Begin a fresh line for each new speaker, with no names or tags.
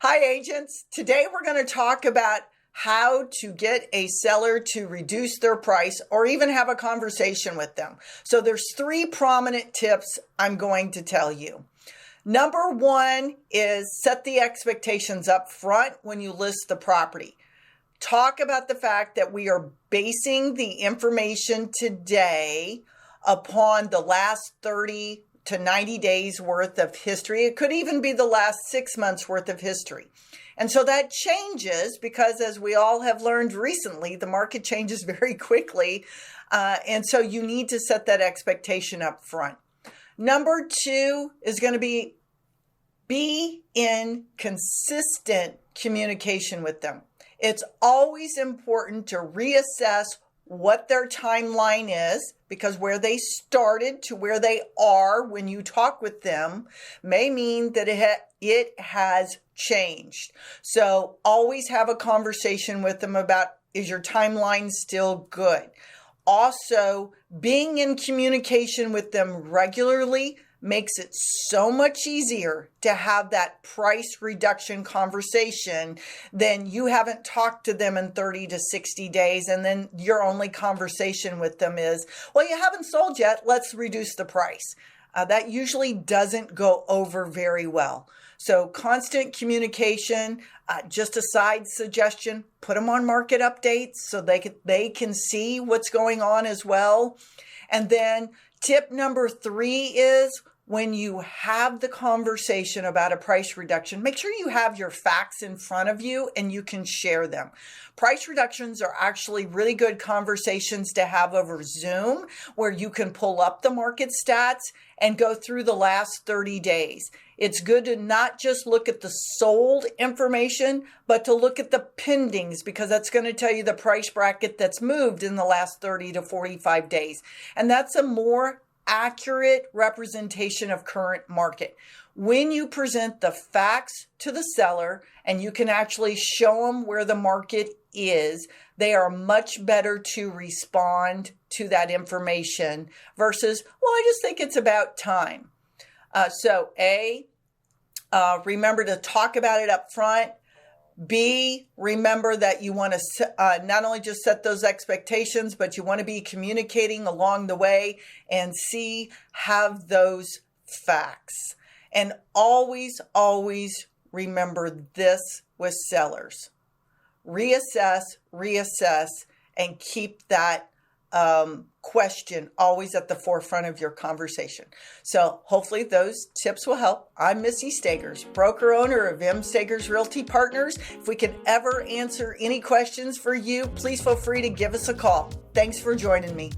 Hi, agents. Today we're going to talk about how to get a seller to reduce their price or even have a conversation with them. So there's 3 prominent tips I'm going to tell you. Number 1 is set the expectations up front when you list the property. Talk about the fact that we are basing the information today upon the last 30 to 90 days worth of history. It could even be the last 6 months worth of history. And so that changes because, as we all have learned recently, the market changes very quickly. And so you need to set that expectation up front. Number 2 is going to be in consistent communication with them. It's always important to reassess what their timeline is, because where they started to where they are when you talk with them may mean that it has changed. So always have a conversation with them about, is your timeline still good? Also, being in communication with them regularly makes it so much easier to have that price reduction conversation than you haven't talked to them in 30 to 60 days. And then your only conversation with them is, well, you haven't sold yet. Let's reduce the price. That usually doesn't go over very well. So constant communication, just a side suggestion, put them on market updates so they can see what's going on as well. And then tip number 3 is, when you have the conversation about a price reduction, make sure you have your facts in front of you and you can share them. Price reductions are actually really good conversations to have over Zoom, where you can pull up the market stats and go through the last 30 days. It's good to not just look at the sold information, but to look at the pendings, because that's going to tell you the price bracket that's moved in the last 30 to 45 days. And that's a more accurate representation of current market. When you present the facts to the seller and you can actually show them where the market is, they are much better to respond to that information versus, well, I just think it's about time. Remember to talk about it up front. B, remember that you want to not only just set those expectations, but you want to be communicating along the way. And C, have those facts. And always, always remember this with sellers. Reassess, and keep that question always at the forefront of your conversation. So hopefully those tips will help. I'm Missy Stagers, broker owner of M. Stagers Realty Partners. If we can ever answer any questions for you, please feel free to give us a call. Thanks for joining me.